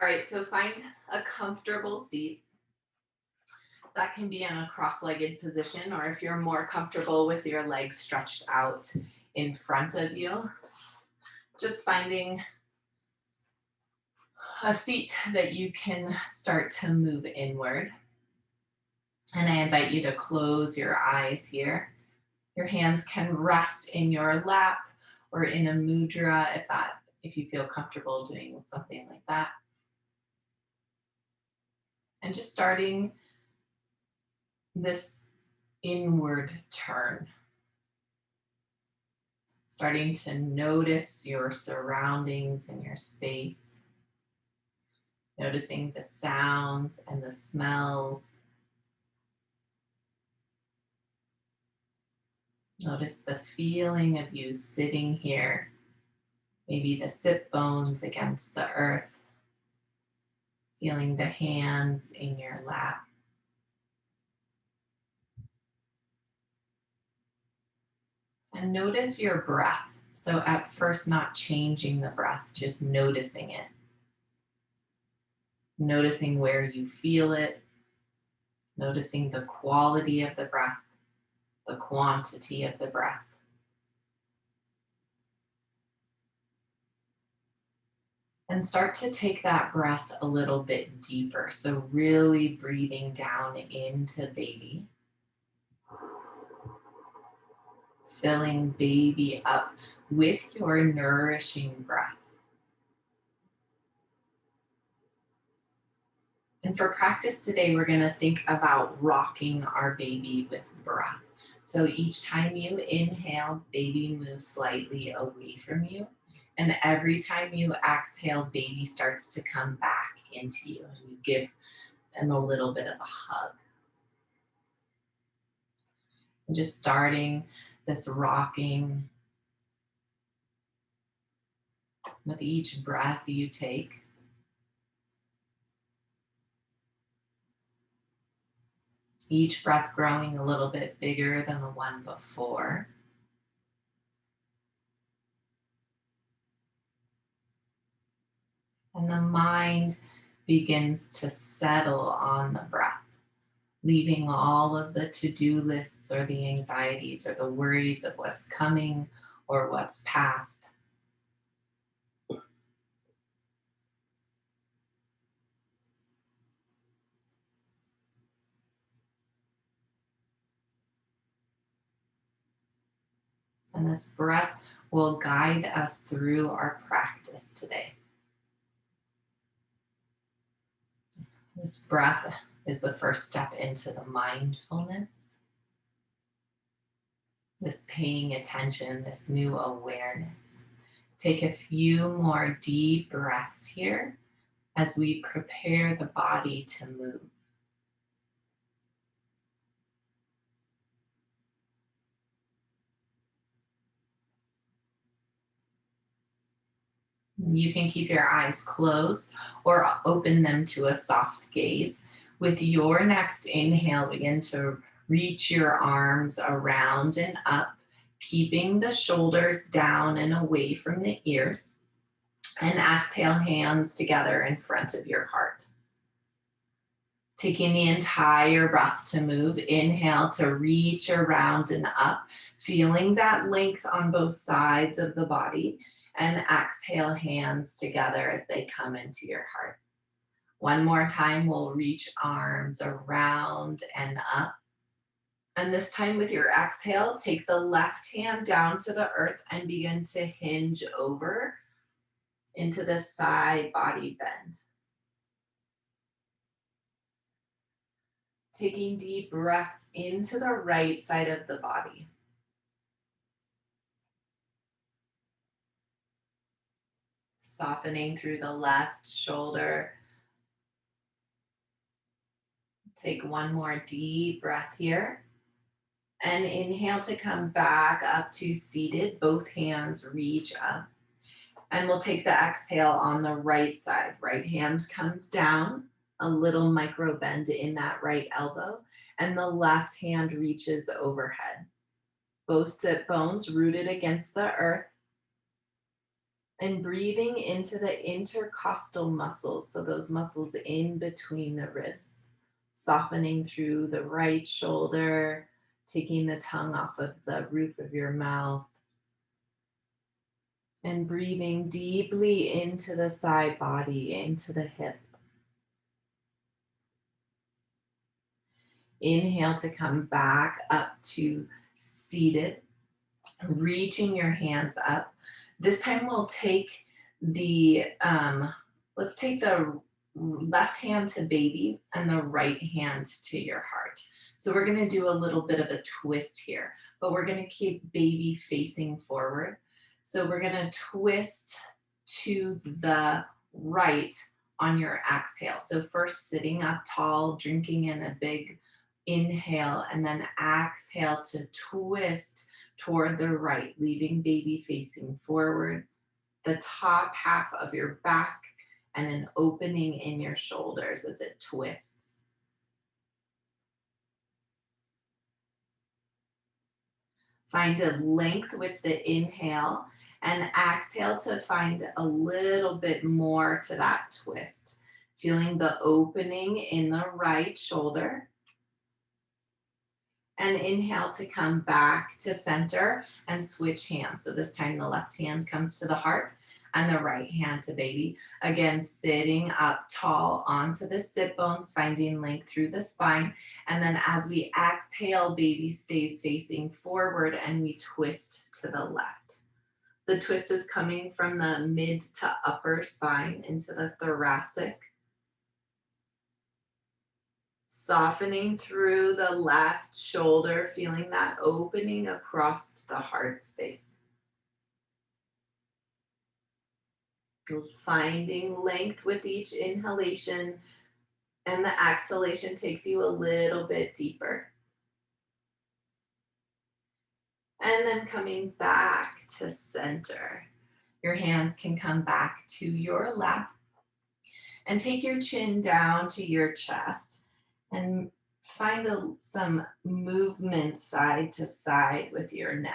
All right, so find a comfortable seat. That can be in a cross-legged position, or if you're more comfortable with your legs stretched out in front of you, just finding a seat that you can start to move inward. And I invite you to close your eyes here. Your hands can rest in your lap or in a mudra if you feel comfortable doing something like that. And just starting this inward turn, starting to notice your surroundings and your space, noticing the sounds and the smells. Notice the feeling of you sitting here, maybe the sit bones against the earth, feeling the hands in your lap. And notice your breath. So at first, not changing the breath, just noticing it. Noticing where you feel it, noticing the quality of the breath, the quantity of the breath. And start to take that breath a little bit deeper. So really breathing down into baby, filling baby up with your nourishing breath. And for practice today, we're going to think about rocking our baby with breath. So each time you inhale, baby moves slightly away from you. And every time you exhale, baby starts to come back into you. And you give them a little bit of a hug. And just starting this rocking with each breath you take. Each breath growing a little bit bigger than the one before. And the mind begins to settle on the breath, leaving all of the to-do lists or the anxieties or the worries of what's coming or what's past. And this breath will guide us through our practice today. This breath is the first step into the mindfulness, this paying attention, this new awareness. Take a few more deep breaths here as we prepare the body to move. You can keep your eyes closed or open them to a soft gaze. With your next inhale, begin to reach your arms around and up, keeping the shoulders down and away from the ears. And exhale, hands together in front of your heart. Taking the entire breath to move. Inhale to reach around and up, feeling that length on both sides of the body. And exhale, hands together as they come into your heart. One more time, we'll reach arms around and up. And this time with your exhale, take the left hand down to the earth and begin to hinge over into the side body bend. Taking deep breaths into the right side of the body. Softening through the left shoulder. Take one more deep breath here. And inhale to come back up to seated. Both hands reach up. And we'll take the exhale on the right side. Right hand comes down. A little micro bend in that right elbow. And the left hand reaches overhead. Both sit bones rooted against the earth. And breathing into the intercostal muscles, so those muscles in between the ribs, softening through the right shoulder, taking the tongue off of the roof of your mouth, and breathing deeply into the side body, into the hip. Inhale to come back up to seated, reaching your hands up. This time we'll take let's take the left hand to baby and the right hand to your heart. So we're gonna do a little bit of a twist here, but we're gonna keep baby facing forward. So we're gonna twist to the right on your exhale. So first sitting up tall, drinking in a big inhale, and then exhale to twist toward the right, leaving baby facing forward, the top half of your back, and an opening in your shoulders as it twists. Find a length with the inhale and exhale to find a little bit more to that twist. Feeling the opening in the right shoulder. And inhale to come back to center and switch hands. So this time the left hand comes to the heart and the right hand to baby. Again, sitting up tall onto the sit bones, finding length through the spine. And then as we exhale, baby stays facing forward and we twist to the left. The twist is coming from the mid to upper spine into the thoracic. Softening through the left shoulder, feeling that opening across the heart space. Finding length with each inhalation, and the exhalation takes you a little bit deeper. And then coming back to center. Your hands can come back to your lap and take your chin down to your chest and find some movement side to side with your neck.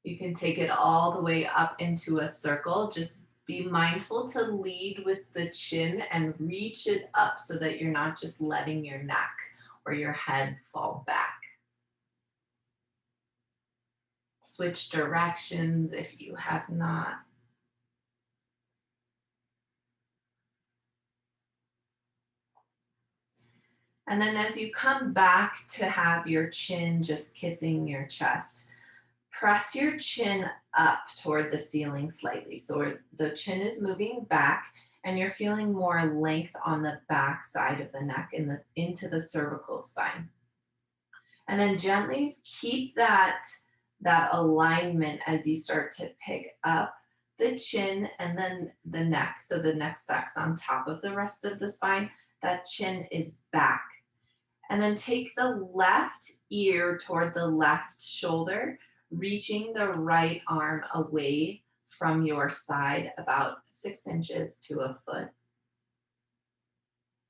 You can take it all the way up into a circle. Just be mindful to lead with the chin and reach it up so that you're not just letting your neck or your head fall back. Switch directions if you have not. And then as you come back to have your chin just kissing your chest, press your chin up toward the ceiling slightly. So the chin is moving back and you're feeling more length on the back side of the neck into the cervical spine. And then gently keep that alignment as you start to pick up the chin and then the neck. So the neck stacks on top of the rest of the spine. That chin is back. And then take the left ear toward the left shoulder, reaching the right arm away from your side about 6 inches to a foot.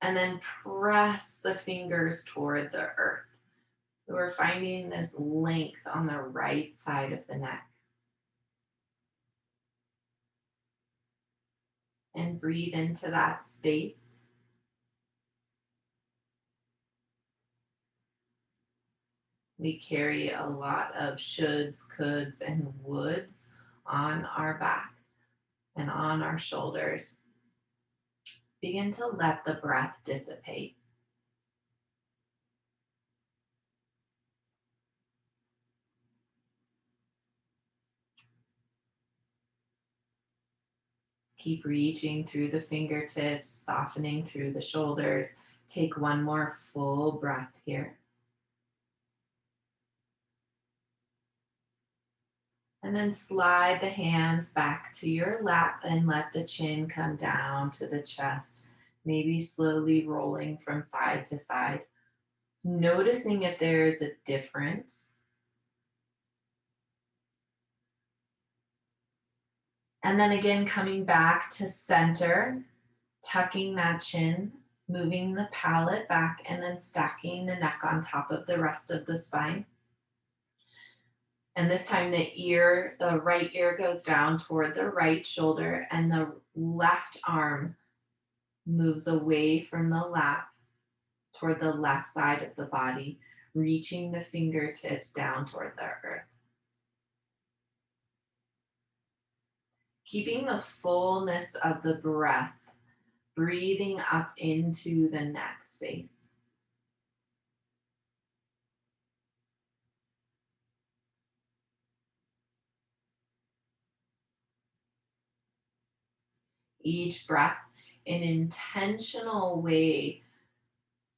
And then press the fingers toward the earth. So we're finding this length on the right side of the neck. And breathe into that space. We carry a lot of shoulds, coulds, and woulds on our back and on our shoulders. Begin to let the breath dissipate. Keep reaching through the fingertips, softening through the shoulders. Take one more full breath here. And then slide the hand back to your lap and let the chin come down to the chest, maybe slowly rolling from side to side. Noticing if there is a difference. And then again, coming back to center, tucking that chin moving the palate back and then stacking the neck on top of the rest of the spine. And this time the right ear goes down toward the right shoulder and the left arm moves away from the lap toward the left side of the body, reaching the fingertips down toward the earth. Keeping the fullness of the breath, breathing up into the neck space. Each breath, an intentional way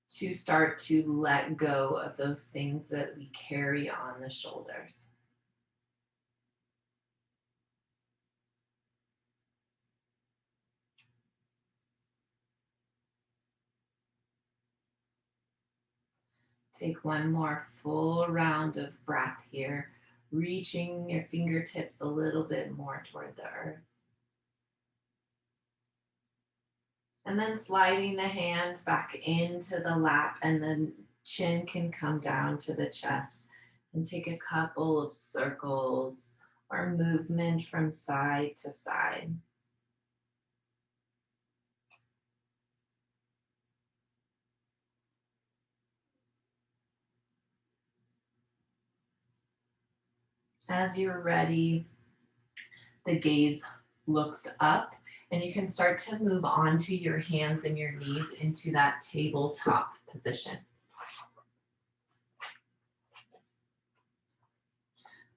to start to let go of those things that we carry on the shoulders. Take one more full round of breath here, reaching your fingertips a little bit more toward the earth. And then sliding the hand back into the lap, and the chin can come down to the chest, and take a couple of circles or movement from side to side. As you're ready, the gaze looks up, and you can start to move onto your hands and your knees into that tabletop position.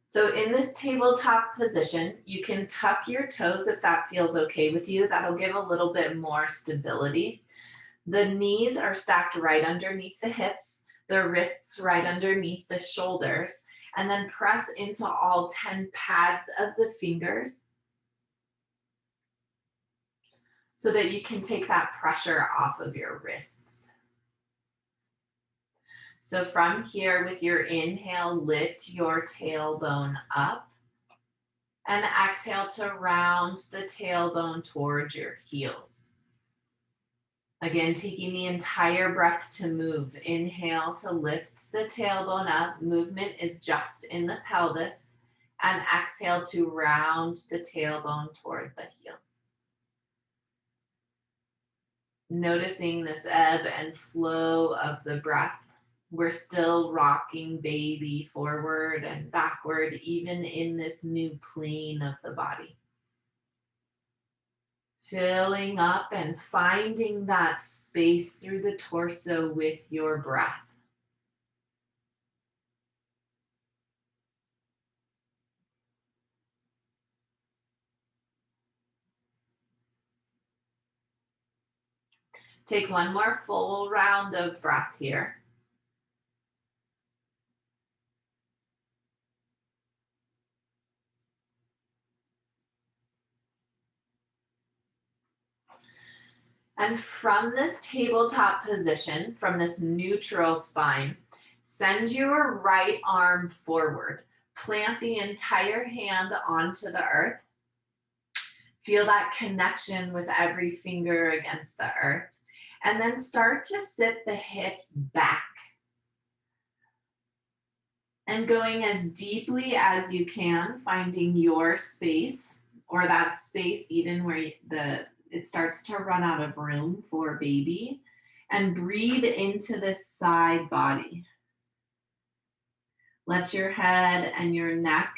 So in this tabletop position, you can tuck your toes if that feels okay with you. That'll give a little bit more stability. The knees are stacked right underneath the hips, the wrists right underneath the shoulders, and then press into all 10 pads of the fingers so that you can take that pressure off of your wrists. So from here, with your inhale, lift your tailbone up, and exhale to round the tailbone towards your heels. Again, taking the entire breath to move. Inhale to lift the tailbone up. Movement is just in the pelvis. And exhale to round the tailbone toward the heels. Noticing this ebb and flow of the breath. We're still rocking baby forward and backward, even in this new plane of the body. Filling up and finding that space through the torso with your breath. Take one more full round of breath here. And from this tabletop position, from this neutral spine, send your right arm forward. Plant the entire hand onto the earth. Feel that connection with every finger against the earth. And then start to sit the hips back. And going as deeply as you can, finding your space, or that space even where it starts to run out of room for baby, and breathe into this side body. Let your head and your neck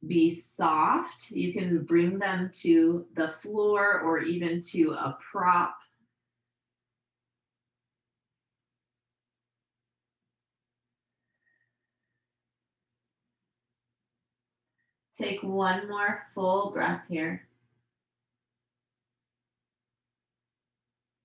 be soft. You can bring them to the floor or even to a prop. Take one more full breath here.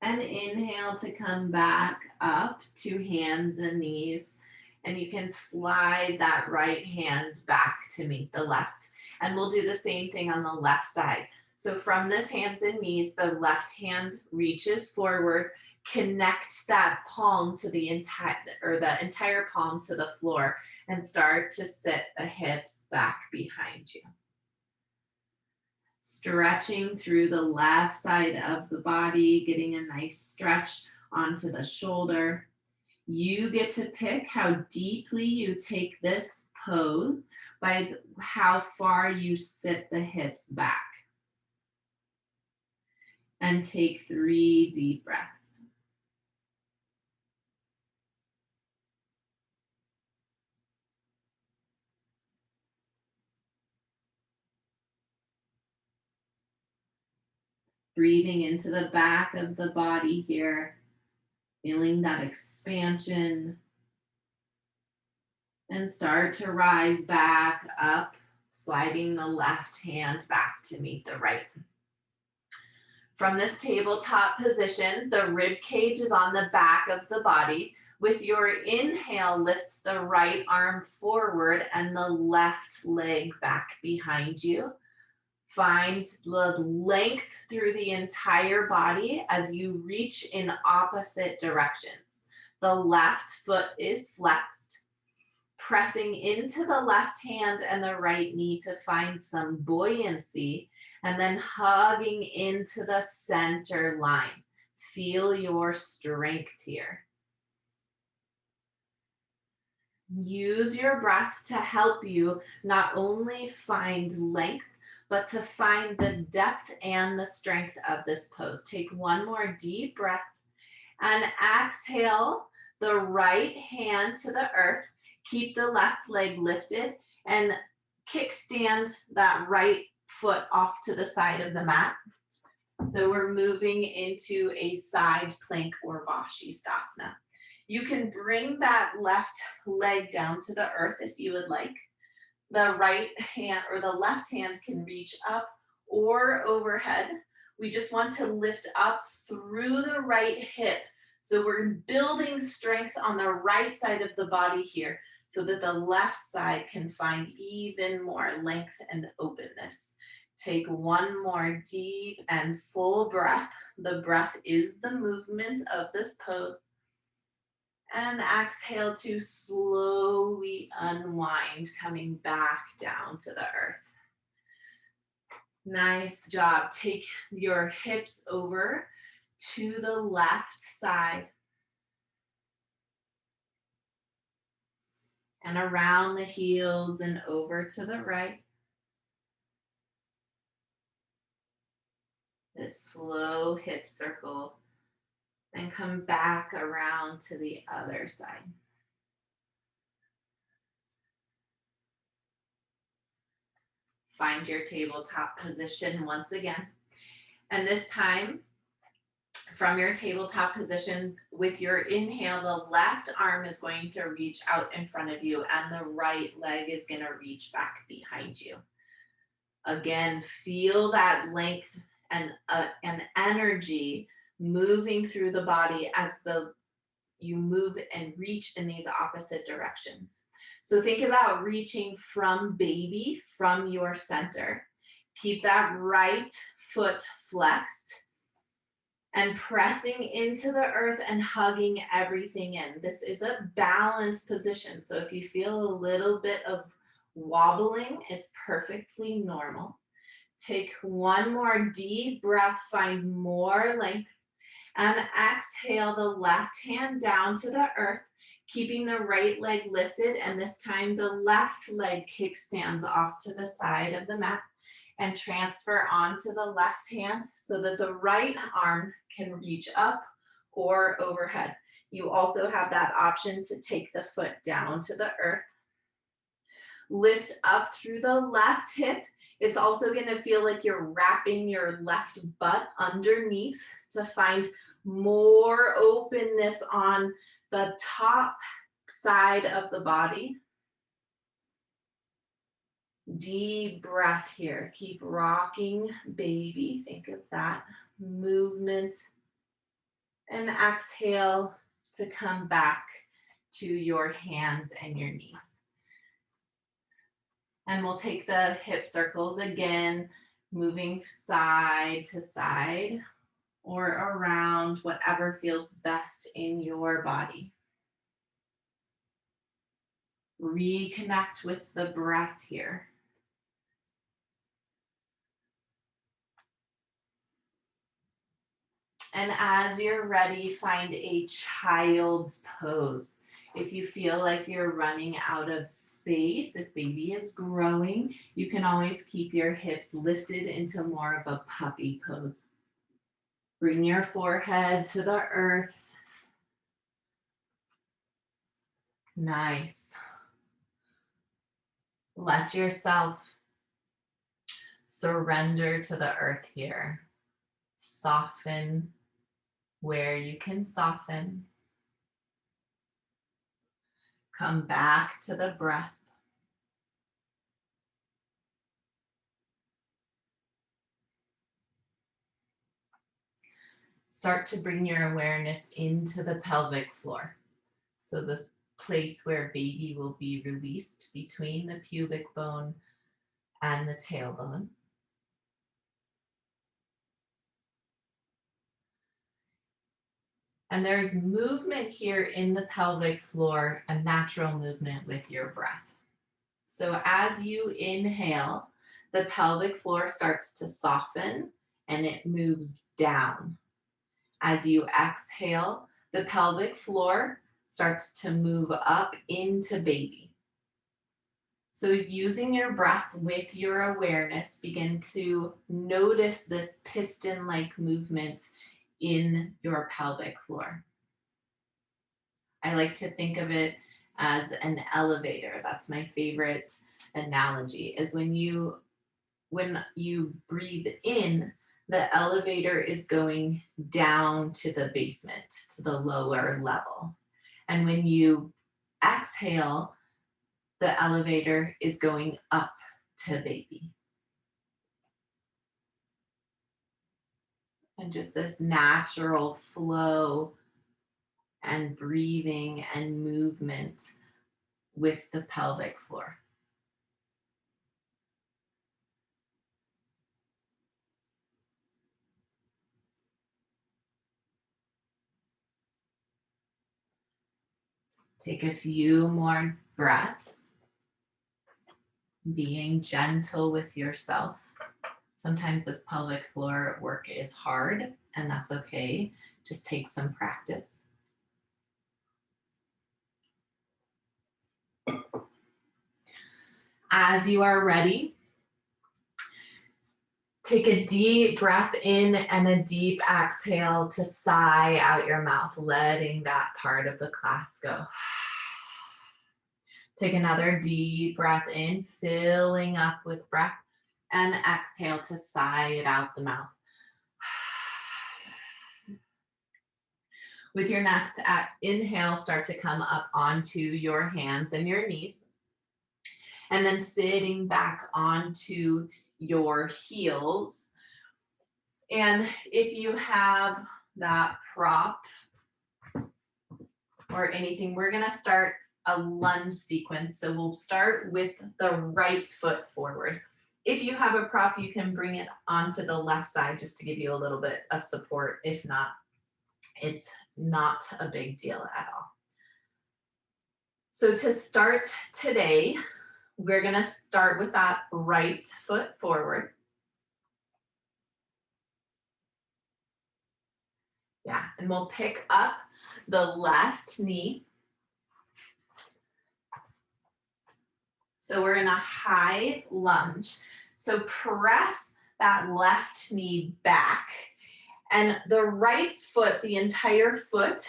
And inhale to come back up to hands and knees. And you can slide that right hand back to meet the left. And we'll do the same thing on the left side. So from this hands and knees, the left hand reaches forward, connect that palm to the entire palm to the floor, and start to sit the hips back behind you. Stretching through the left side of the body, getting a nice stretch onto the shoulder. You get to pick how deeply you take this pose by how far you sit the hips back. And take 3 deep breaths. Breathing into the back of the body here, feeling that expansion. And start to rise back up, sliding the left hand back to meet the right. From this tabletop position, the rib cage is on the back of the body. With your inhale, lift the right arm forward and the left leg back behind you. Find the length through the entire body as you reach in opposite directions. The left foot is flexed, pressing into the left hand and the right knee to find some buoyancy, and then hugging into the center line. Feel your strength here. Use your breath to help you not only find length, but to find the depth and the strength of this pose. Take one more deep breath and exhale the right hand to the earth. Keep the left leg lifted and kickstand that right foot off to the side of the mat. So we're moving into a side plank or Vashisthasana. You can bring that left leg down to the earth if you would like. The right hand or the left hand can reach up or overhead. We just want to lift up through the right hip. So we're building strength on the right side of the body here so that the left side can find even more length and openness. Take one more deep and full breath. The breath is the movement of this pose. And exhale to slowly unwind, coming back down to the earth. Nice job. Take your hips over to the left side. And around the heels and over to the right. This slow hip circle. And come back around to the other side. Find your tabletop position once again. And this time, from your tabletop position, with your inhale, the left arm is going to reach out in front of you and the right leg is going to reach back behind you. Again, feel that length and energy moving through the body as you move and reach in these opposite directions. So think about reaching from baby, from your center. Keep that right foot flexed and pressing into the earth and hugging everything in. This is a balanced position. So if you feel a little bit of wobbling, it's perfectly normal. Take one more deep breath, find more length. And exhale the left hand down to the earth, keeping the right leg lifted. And this time the left leg kickstands off to the side of the mat and transfer onto the left hand so that the right arm can reach up or overhead. You also have that option to take the foot down to the earth. Lift up through the left hip. It's also going to feel like you're wrapping your left butt underneath to find more openness on the top side of the body. Deep breath here. Keep rocking, baby. Think of that movement. And exhale to come back to your hands and your knees. And we'll take the hip circles again, moving side to side or around, whatever feels best in your body. Reconnect with the breath here. And as you're ready, find a child's pose. If you feel like you're running out of space, if baby is growing, you can always keep your hips lifted into more of a puppy pose. Bring your forehead to the earth. Nice. Let yourself surrender to the earth here. Soften where you can soften. Come back to the breath. Start to bring your awareness into the pelvic floor. So this place where baby will be released between the pubic bone and the tailbone. And there's movement here in the pelvic floor, a natural movement with your breath. So as you inhale, the pelvic floor starts to soften and it moves down. As you exhale, the pelvic floor starts to move up into baby. So using your breath with your awareness, begin to notice this piston-like movement in your pelvic floor. I like to think of it as an elevator. That's my favorite analogy, is when you breathe in, the elevator is going down to the basement, to the lower level. And when you exhale, the elevator is going up to baby. And just this natural flow and breathing and movement with the pelvic floor. Take a few more breaths, being gentle with yourself. Sometimes this pelvic floor work is hard, and that's okay. Just take some practice. As you are ready, take a deep breath in and a deep exhale to sigh out your mouth, letting that part of the class go. Take another deep breath in, filling up with breath, and exhale to sigh it out the mouth. With your next inhale, start to come up onto your hands and your knees. And then sitting back onto your heels. And if you have that prop or anything, we're gonna start a lunge sequence. So we'll start with the right foot forward. If you have a prop, you can bring it onto the left side just to give you a little bit of support. If not, it's not a big deal at all. So to start today, we're gonna start with that right foot forward. Yeah, and we'll pick up the left knee. So we're in a high lunge. So press that left knee back, and the right foot, the entire foot,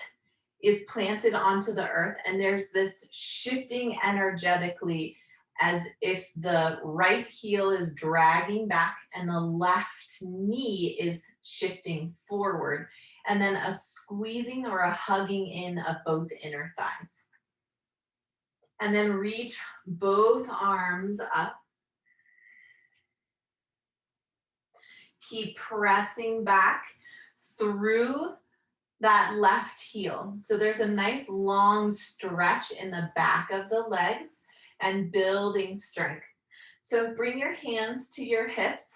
is planted onto the earth, and there's this shifting energetically as if the right heel is dragging back and the left knee is shifting forward, and then a squeezing or a hugging in of both inner thighs. And then reach both arms up. Keep pressing back through that left heel. So there's a nice long stretch in the back of the legs and building strength. So bring your hands to your hips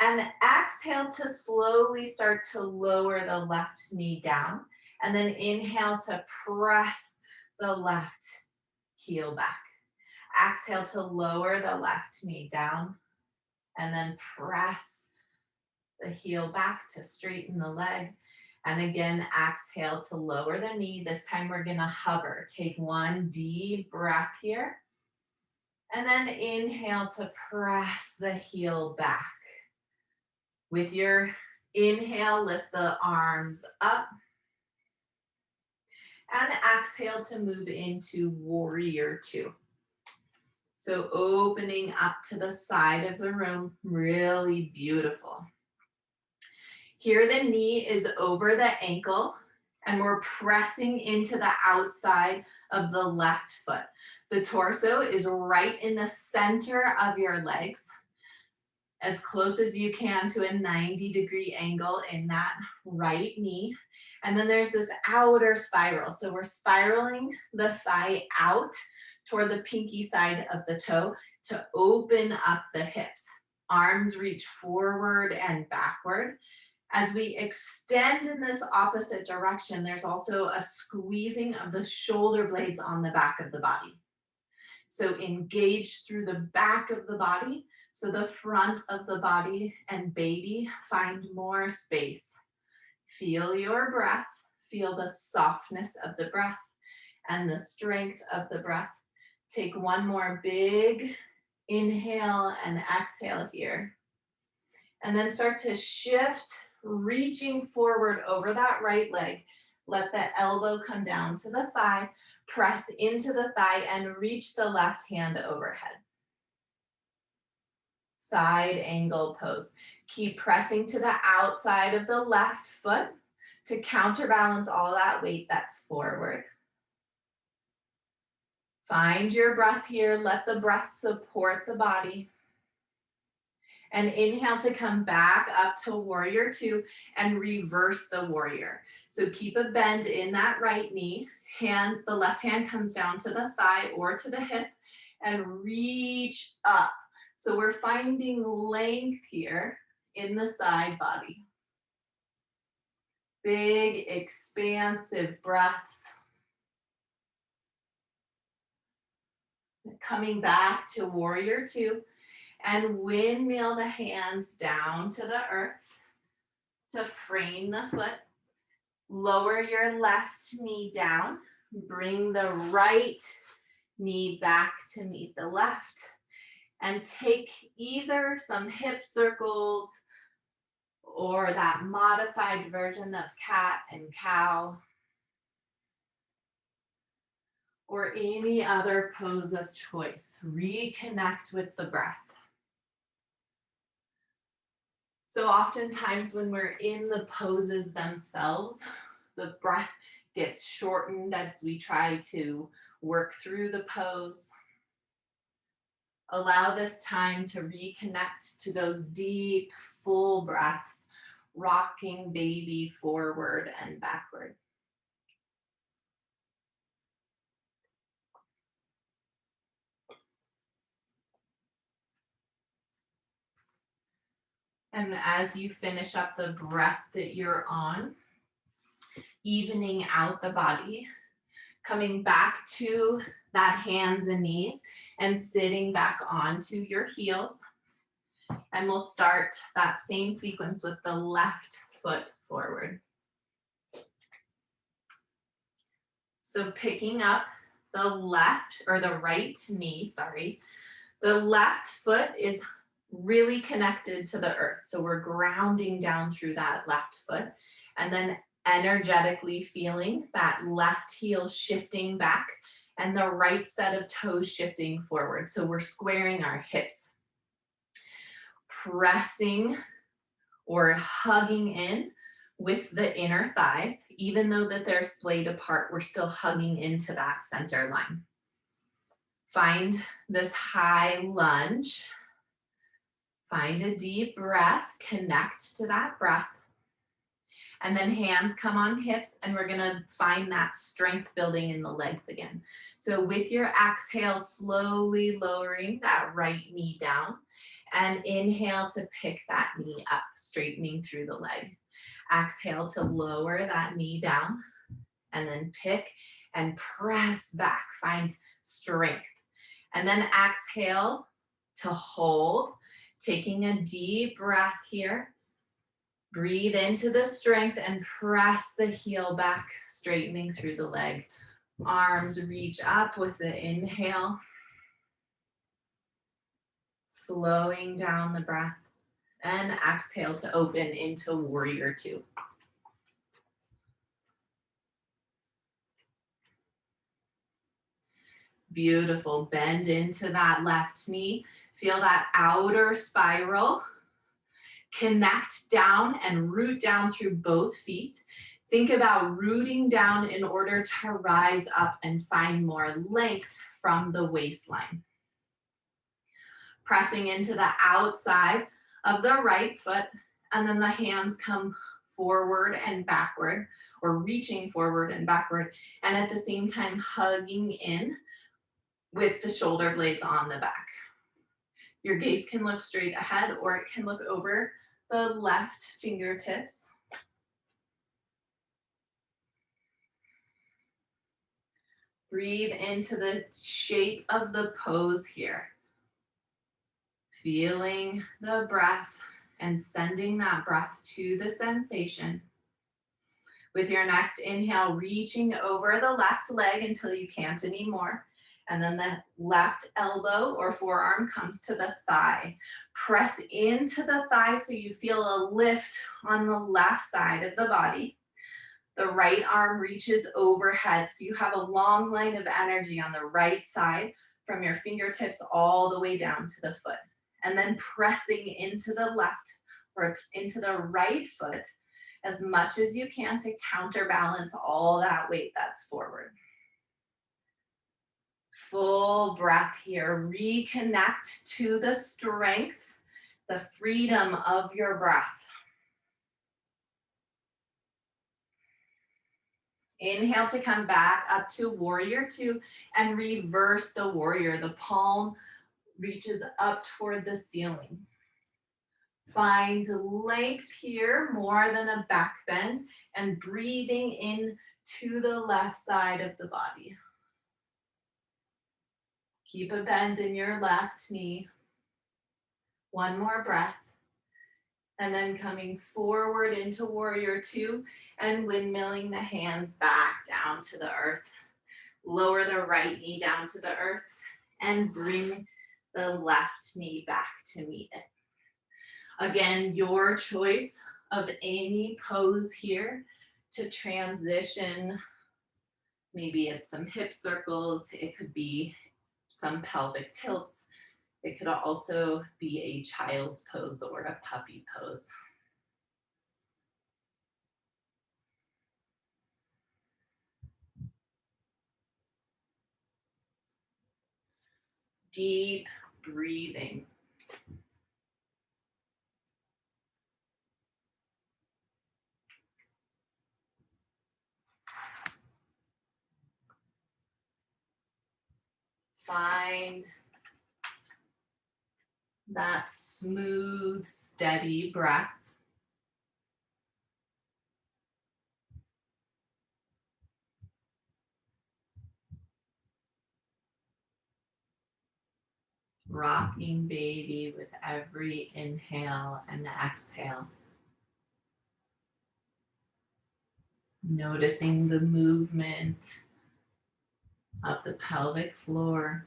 and exhale to slowly start to lower the left knee down, and then inhale to press the left heel back. Exhale to lower the left knee down, and then press the heel back to straighten the leg. And again, exhale to lower the knee. This time we're gonna hover. Take one deep breath here. And then inhale to press the heel back. With your inhale, lift the arms up. And exhale to move into warrior two. So opening up to the side of the room, really beautiful. Here the knee is over the ankle and we're pressing into the outside of the left foot. The torso is right in the center of your legs, as close as you can to a 90-degree angle in that right knee. And then there's this outer spiral. So we're spiraling the thigh out toward the pinky side of the toe to open up the hips. Arms reach forward and backward. As we extend in this opposite direction, there's also a squeezing of the shoulder blades on the back of the body. So engage through the back of the body, so the front of the body and baby find more space. Feel your breath, feel the softness of the breath and the strength of the breath. Take one more big inhale and exhale here. And then start to shift, reaching forward over that right leg. Let the elbow come down to the thigh, press into the thigh and reach the left hand overhead. Side angle pose. Keep pressing to the outside of the left foot to counterbalance all that weight that's forward. Find your breath here. Let the breath support the body. And inhale to come back up to warrior two and reverse the warrior. So keep a bend in that right knee. The left hand comes down to the thigh or to the hip and reach up. So we're finding length here in the side body. Big, expansive breaths. Coming back to warrior two. And windmill the hands down to the earth to frame the foot. Lower your left knee down. Bring the right knee back to meet the left. And take either some hip circles or that modified version of cat and cow, or any other pose of choice. Reconnect with the breath. So oftentimes when we're in the poses themselves, the breath gets shortened as we try to work through the pose. Allow this time to reconnect to those deep, full breaths, rocking baby forward and backward. And as you finish up the breath that you're on, evening out the body, coming back to that hands and knees and sitting back onto your heels. And we'll start that same sequence with the left foot forward. So picking up the left or the right knee, the left foot is really connected to the earth. So we're grounding down through that left foot and then energetically feeling that left heel shifting back and the right set of toes shifting forward. So we're squaring our hips, pressing or hugging in with the inner thighs. Even though that they're splayed apart, we're still hugging into that center line. Find this high lunge. Find a deep breath, connect to that breath. And then hands come on hips and we're gonna find that strength building in the legs again. So with your exhale, slowly lowering that right knee down and inhale to pick that knee up, straightening through the leg. Exhale to lower that knee down and then pick and press back, find strength. And then exhale to hold, taking a deep breath here. Breathe into the strength and press the heel back, straightening through the leg. Arms reach up with the inhale. Slowing down the breath. And exhale to open into warrior two. Beautiful. Bend into that left knee. Feel that outer spiral. Connect down and root down through both feet. Think about rooting down in order to rise up and find more length from the waistline. Pressing into the outside of the right foot, and then the hands come forward and backward, or reaching forward and backward, and at the same time hugging in with the shoulder blades on the back. Your gaze can look straight ahead, or it can look over the left fingertips. Breathe into the shape of the pose here. Feeling the breath and sending that breath to the sensation. With your next inhale, reaching over the left leg until you can't anymore. And then the left elbow or forearm comes to the thigh. Press into the thigh so you feel a lift on the left side of the body. The right arm reaches overhead, so you have a long line of energy on the right side from your fingertips all the way down to the foot. And then pressing into the left or into the right foot as much as you can to counterbalance all that weight that's forward. Full breath here. Reconnect to the strength, the freedom of your breath. Inhale to come back up to warrior two and reverse the warrior. The palm reaches up toward the ceiling. Find length here, more than a back bend, and breathing in to the left side of the body. Keep a bend in your left knee. One more breath. And then coming forward into warrior two and windmilling the hands back down to the earth. Lower the right knee down to the earth and bring the left knee back to meet it. Again, your choice of any pose here to transition. Maybe it's some hip circles. It could be some pelvic tilts. It could also be a child's pose or a puppy pose. Deep breathing. Find that smooth, steady breath. Rocking baby with every inhale and exhale. Noticing the movement of the pelvic floor.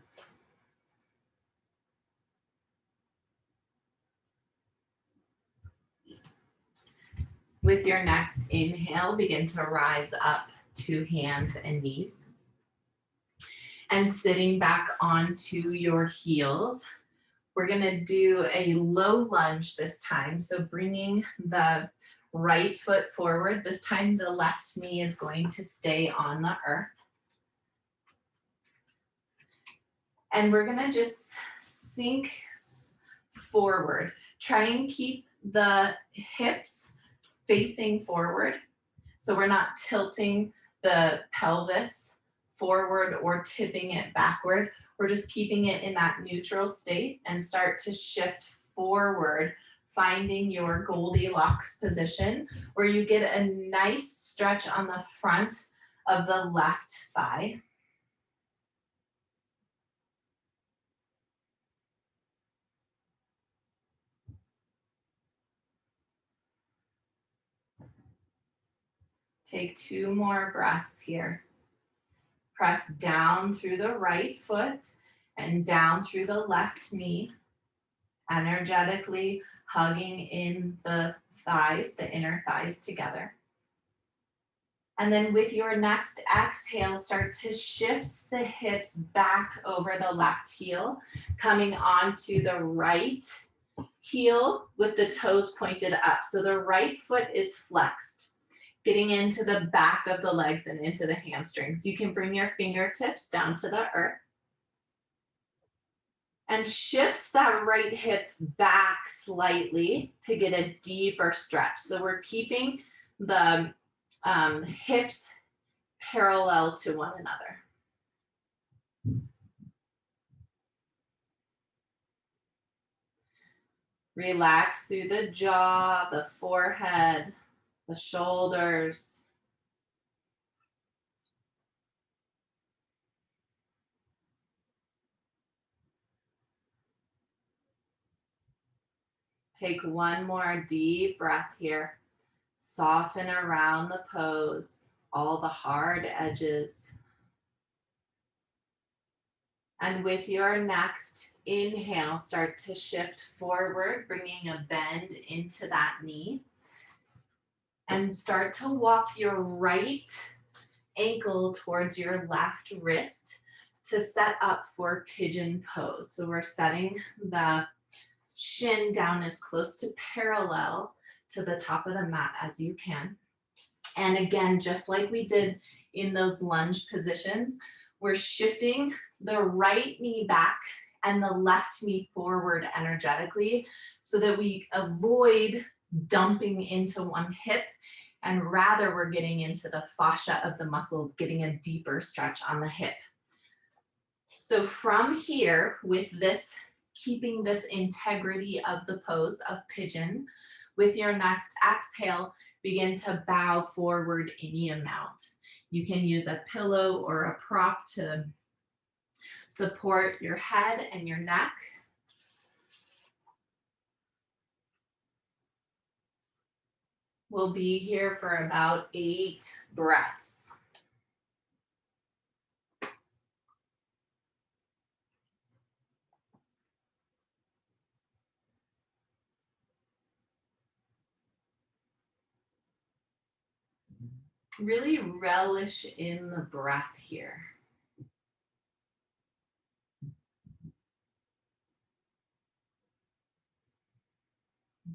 With your next inhale, begin to rise up to hands and knees. And sitting back onto your heels, we're gonna do a low lunge this time. So bringing the right foot forward. This time the left knee is going to stay on the earth. And we're gonna just sink forward. Try and keep the hips facing forward. So we're not tilting the pelvis forward or tipping it backward. We're just keeping it in that neutral state and start to shift forward, finding your Goldilocks position where you get a nice stretch on the front of the left thigh. Take 2 more breaths here. Press down through the right foot and down through the left knee, energetically hugging in the thighs, the inner thighs together. And then with your next exhale, start to shift the hips back over the left heel, coming onto the right heel with the toes pointed up. So the right foot is flexed, getting into the back of the legs and into the hamstrings. You can bring your fingertips down to the earth and shift that right hip back slightly to get a deeper stretch. So we're keeping the hips parallel to one another. Relax through the jaw, the forehead, the shoulders. Take one more deep breath here. Soften around the pose, all the hard edges. And with your next inhale, start to shift forward, bringing a bend into that knee. And start to walk your right ankle towards your left wrist to set up for pigeon pose. So we're setting the shin down as close to parallel to the top of the mat as you can. And again, just like we did in those lunge positions, we're shifting the right knee back and the left knee forward energetically so that we avoid dumping into one hip, and rather we're getting into the fascia of the muscles, getting a deeper stretch on the hip. So from here, with this, keeping this integrity of the pose of pigeon, with your next exhale, begin to bow forward any amount. You can use a pillow or a prop to support your head and your neck. We'll be here for about 8 breaths. Really relish in the breath here.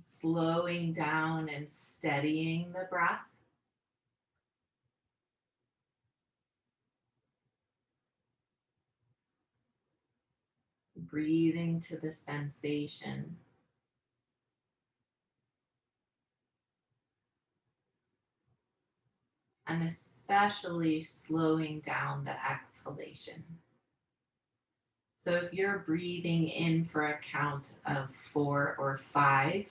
Slowing down and steadying the breath. Breathing to the sensation. And especially slowing down the exhalation. So if you're breathing in for a count of 4 or 5,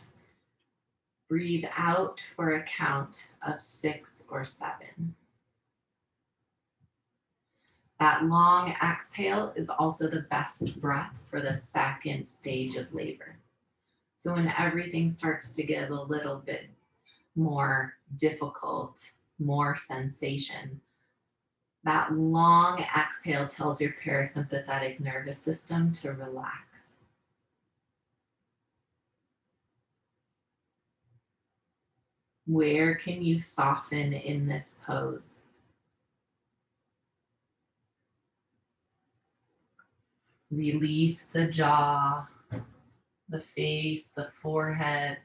breathe out for a count of 6 or 7. That long exhale is also the best breath for the second stage of labor. So when everything starts to get a little bit more difficult, more sensation, that long exhale tells your parasympathetic nervous system to relax. Where can you soften in this pose? Release the jaw, the face, the forehead.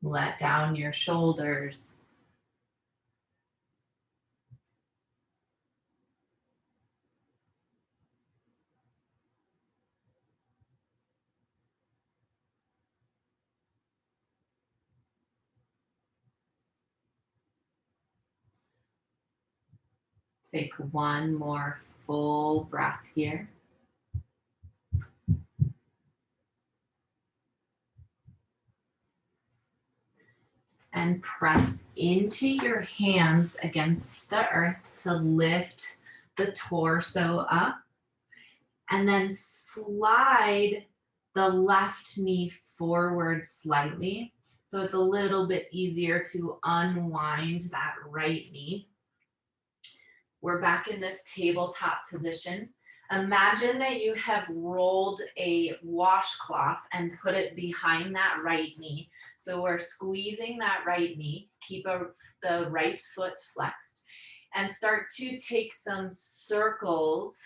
Let down your shoulders. Take one more full breath here. And press into your hands against the earth to lift the torso up. And then slide the left knee forward slightly. So it's a little bit easier to unwind that right knee. We're back in this tabletop position. Imagine that you have rolled a washcloth and put it behind that right knee. So we're squeezing that right knee, keep the right foot flexed, and start to take some circles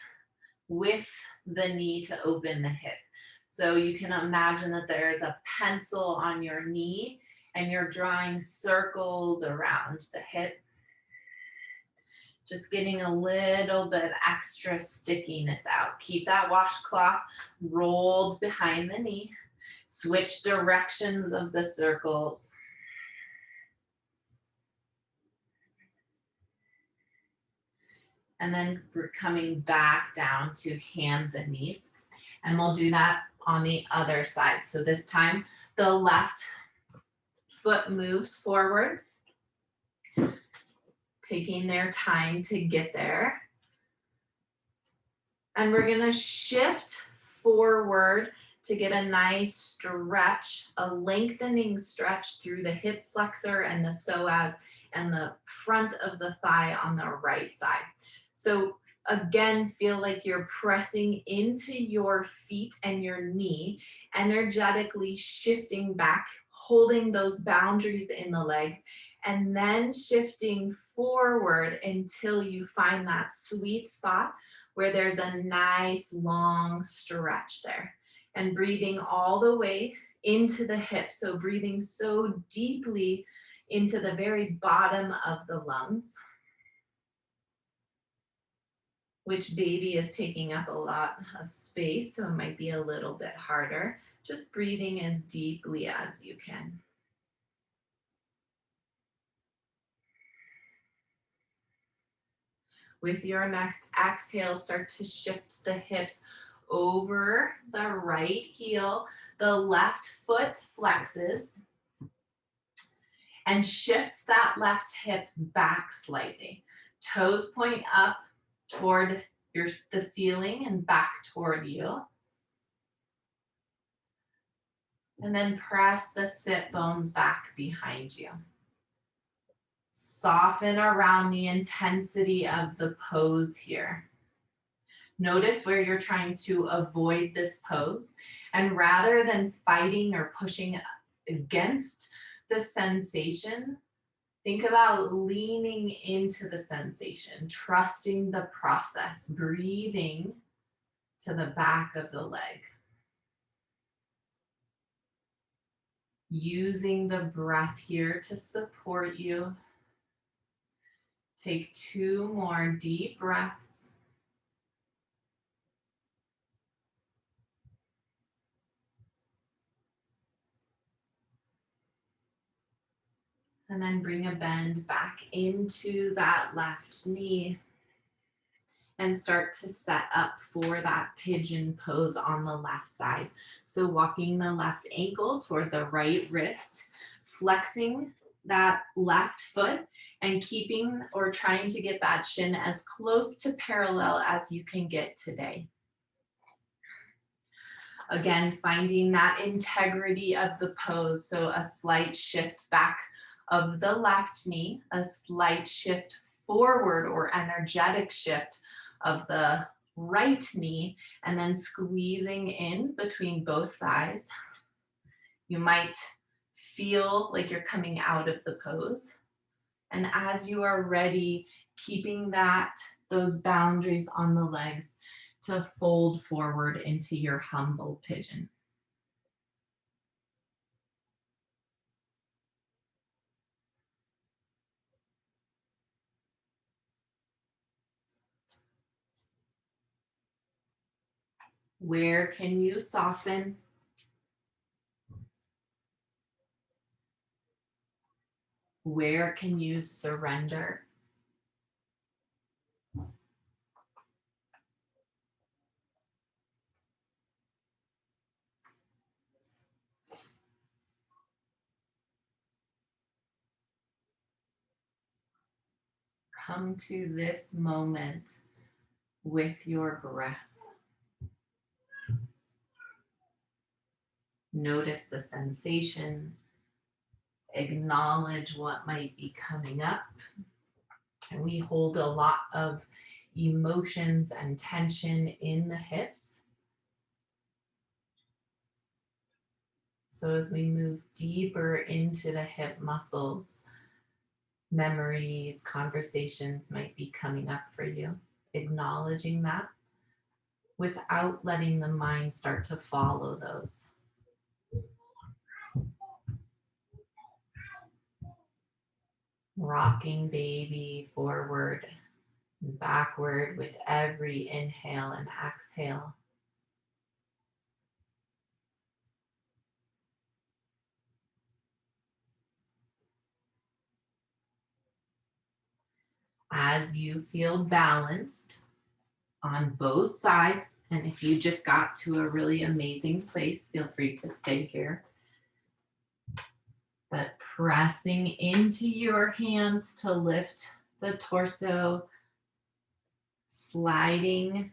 with the knee to open the hip. So you can imagine that there's a pencil on your knee and you're drawing circles around the hip. Just getting a little bit extra stickiness out. Keep that washcloth rolled behind the knee. Switch directions of the circles. And then we're coming back down to hands and knees. And we'll do that on the other side. So this time, the left foot moves forward, taking their time to get there. And we're gonna shift forward to get a nice stretch, a lengthening stretch through the hip flexor and the psoas and the front of the thigh on the right side. So again, feel like you're pressing into your feet and your knee, energetically shifting back, holding those boundaries in the legs, and then shifting forward until you find that sweet spot where there's a nice long stretch there. And breathing all the way into the hips. So breathing so deeply into the very bottom of the lungs, which baby is taking up a lot of space, so it might be a little bit harder. Just breathing as deeply as you can. With your next exhale, start to shift the hips over the right heel. The left foot flexes and shifts that left hip back slightly. Toes point up toward the ceiling and back toward you. And then press the sit bones back behind you. Soften around the intensity of the pose here. Notice where you're trying to avoid this pose, and rather than fighting or pushing against the sensation, think about leaning into the sensation, trusting the process, breathing to the back of the leg. Using the breath here to support you. Take 2 more deep breaths. And then bring a bend back into that left knee and start to set up for that pigeon pose on the left side. So walking the left ankle toward the right wrist, flexing that left foot and keeping or trying to get that shin as close to parallel as you can get today. Again, finding that integrity of the pose. So a slight shift back of the left knee, a slight shift forward or energetic shift of the right knee, and then squeezing in between both thighs. You might feel like you're coming out of the pose. And as you are ready, keeping those boundaries on the legs to fold forward into your humble pigeon. Where can you soften? Where can you surrender? Come to this moment with your breath. Notice the sensation. Acknowledge what might be coming up. And we hold a lot of emotions and tension in the hips. So as we move deeper into the hip muscles, memories, conversations might be coming up for you. Acknowledging that without letting the mind start to follow those. Rocking baby forward and backward with every inhale and exhale. As you feel balanced on both sides, and if you just got to a really amazing place, feel free to stay here. But pressing into your hands to lift the torso, sliding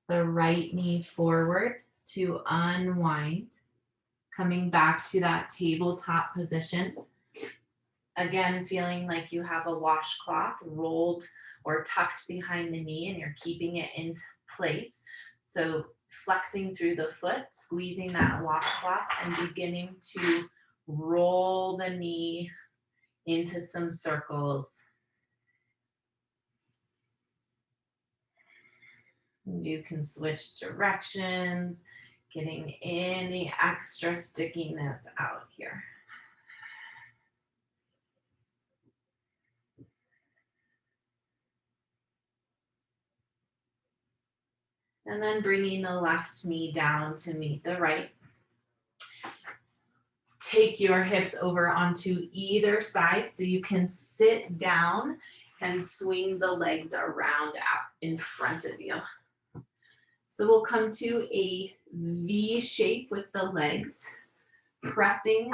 the right knee forward to unwind, coming back to that tabletop position. Again, feeling like you have a washcloth rolled or tucked behind the knee and you're keeping it in place. So flexing through the foot, squeezing that washcloth and beginning to roll the knee into some circles. You can switch directions, getting any extra stickiness out here. And then bringing the left knee down to meet the right. Take your hips over onto either side so you can sit down and swing the legs around out in front of you. So we'll come to a V shape with the legs, pressing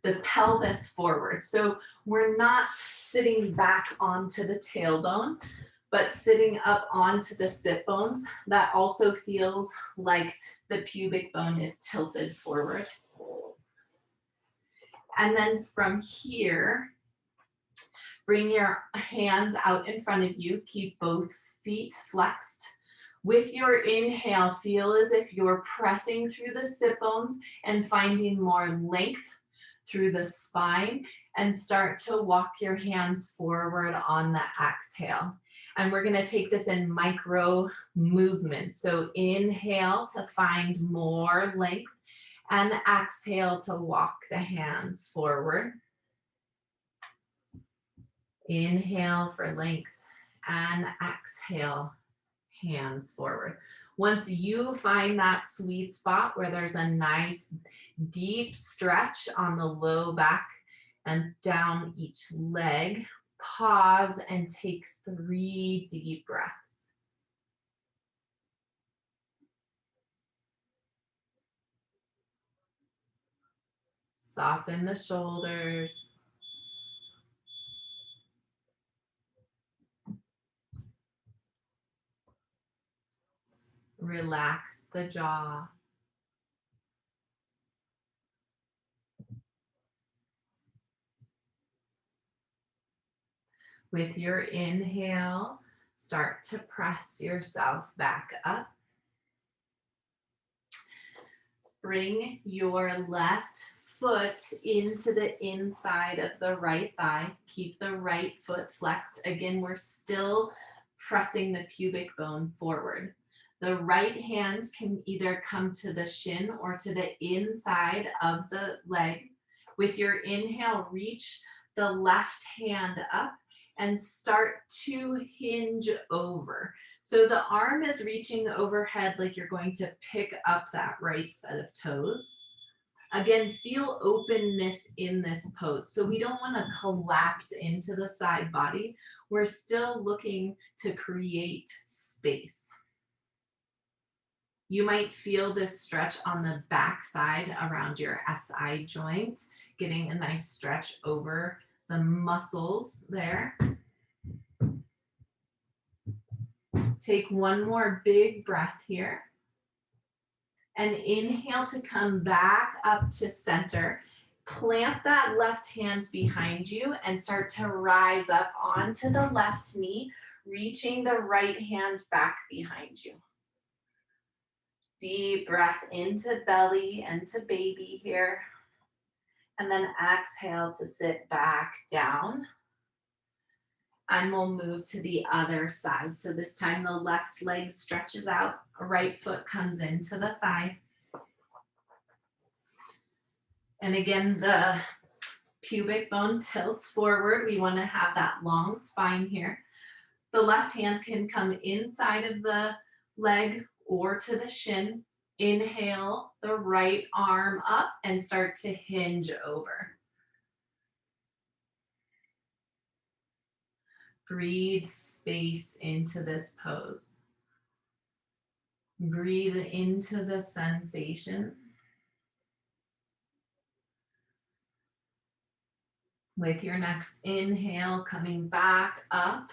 the pelvis forward. So we're not sitting back onto the tailbone, but sitting up onto the sit bones. That also feels like the pubic bone is tilted forward. And then from here, bring your hands out in front of you. Keep both feet flexed. With your inhale, feel as if you're pressing through the sit bones and finding more length through the spine, and start to walk your hands forward on the exhale. And we're gonna take this in micro movements. So inhale to find more length and exhale to walk the hands forward. Inhale for length and exhale, hands forward. Once you find that sweet spot where there's a nice deep stretch on the low back and down each leg, pause and take 3 deep breaths. Soften the shoulders. Relax the jaw. With your inhale, start to press yourself back up. Bring your left foot into the inside of the right thigh. Keep the right foot flexed. Again, we're still pressing the pubic bone forward. The right hand can either come to the shin or to the inside of the leg. With your inhale, reach the left hand up and start to hinge over. So the arm is reaching overhead like you're going to pick up that right set of toes. Again, feel openness in this pose. So we don't want to collapse into the side body. We're still looking to create space. You might feel this stretch on the back side around your SI joint, getting a nice stretch over the muscles there. Take one more big breath here. And inhale to come back up to center. Plant that left hand behind you and start to rise up onto the left knee, reaching the right hand back behind you. Deep breath into belly and to baby here. And then exhale to sit back down. And we'll move to the other side. So this time the left leg stretches out, right foot comes into the thigh. And again, the pubic bone tilts forward. We want to have that long spine here. The left hand can come inside of the leg or to the shin. Inhale the right arm up and start to hinge over. Breathe space into this pose. Breathe into the sensation. With your next inhale, coming back up,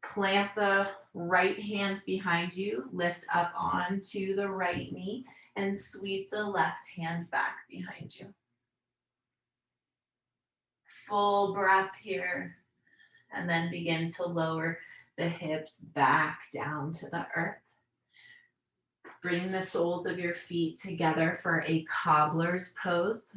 plant the right hand behind you, lift up onto the right knee, and sweep the left hand back behind you. Full breath here, and then begin to lower the hips back down to the earth. Bring the soles of your feet together for a cobbler's pose.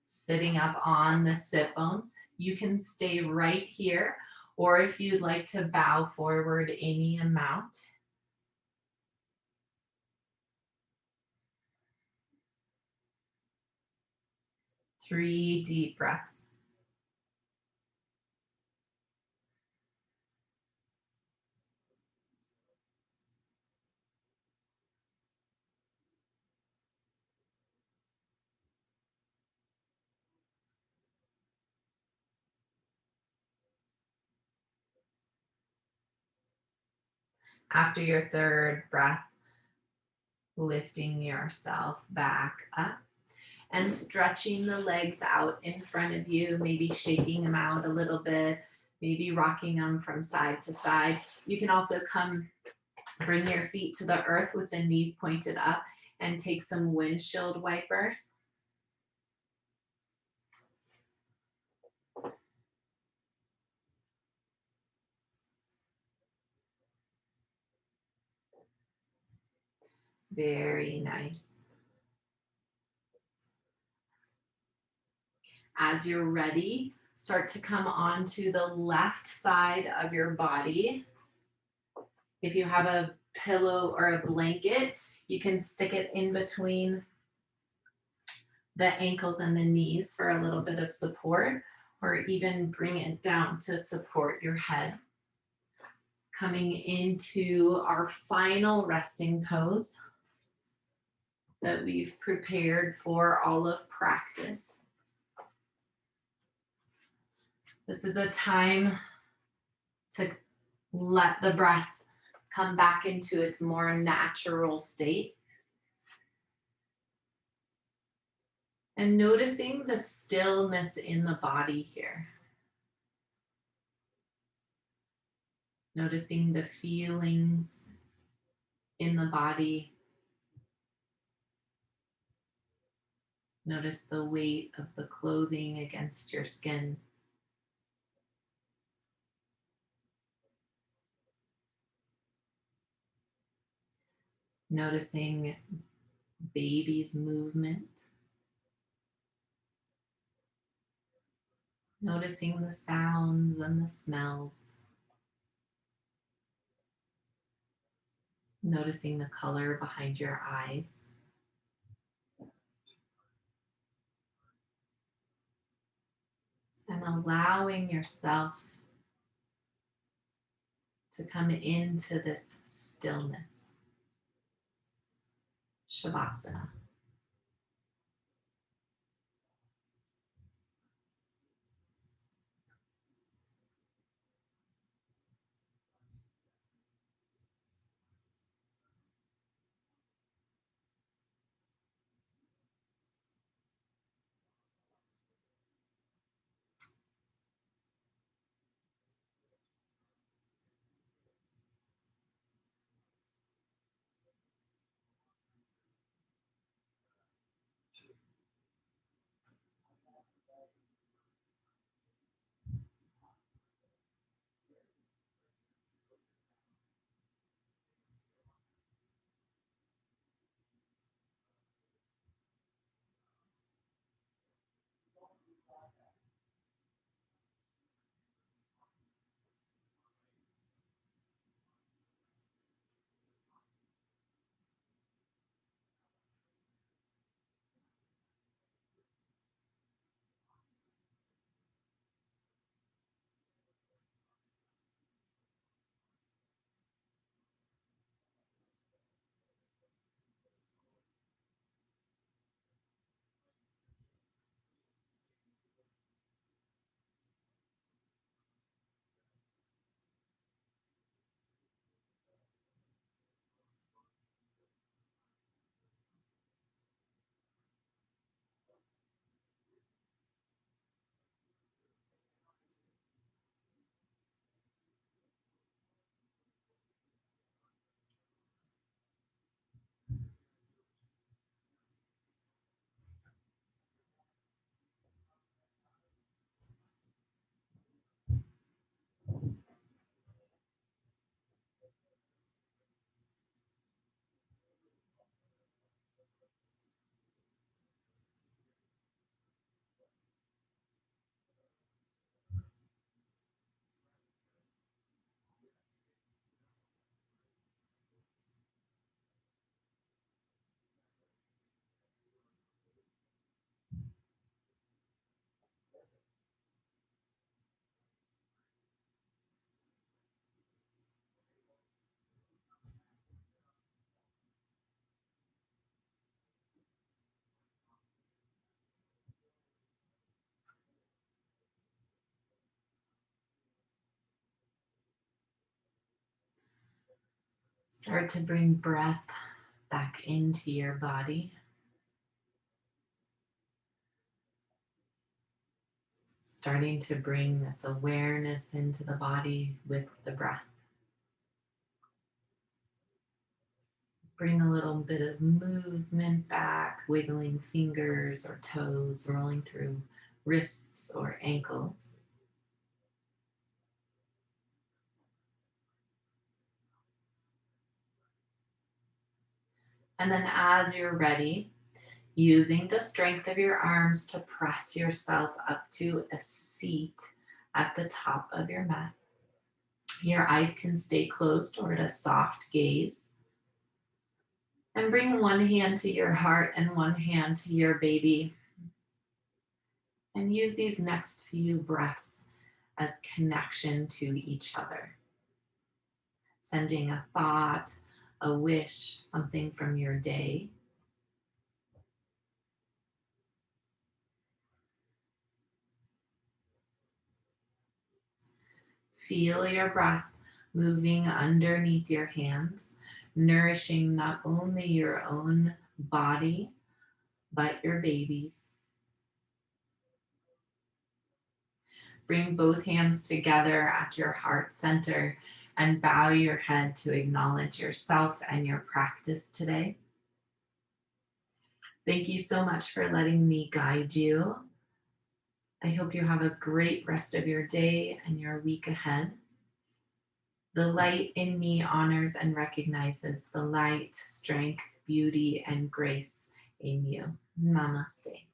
Sitting up on the sit bones. You can stay right here, or if you'd like to bow forward any amount. Three deep breaths. After your third breath, lifting yourself back up and stretching the legs out in front of you, maybe shaking them out a little bit, maybe rocking them from side to side. You can also bring your feet to the earth with the knees pointed up and take some windshield wipers. Very nice. As you're ready, start to come onto the left side of your body. If you have a pillow or a blanket, you can stick it in between the ankles and the knees for a little bit of support, or even bring it down to support your head. Coming into our final resting pose that we've prepared for all of practice. This is a time to let the breath come back into its more natural state. And noticing the stillness in the body here. Noticing the feelings in the body. Notice the weight of the clothing against your skin. Noticing baby's movement. Noticing the sounds and the smells. Noticing the color behind your eyes. And allowing yourself to come into this stillness. Shavasana. Start to bring breath back into your body. Starting to bring this awareness into the body with the breath. Bring a little bit of movement back, wiggling fingers or toes, rolling through wrists or ankles. And then as you're ready, using the strength of your arms to press yourself up to a seat at the top of your mat. Your eyes can stay closed or at a soft gaze. And bring one hand to your heart and one hand to your baby. And use these next few breaths as connection to each other. Sending a thought, a wish, something from your day. Feel your breath moving underneath your hands, nourishing not only your own body, but your baby's. Bring both hands together at your heart center and bow your head to acknowledge yourself and your practice today. Thank you so much for letting me guide you. I hope you have a great rest of your day and your week ahead. The light in me honors and recognizes the light, strength, beauty, and grace in you. Namaste.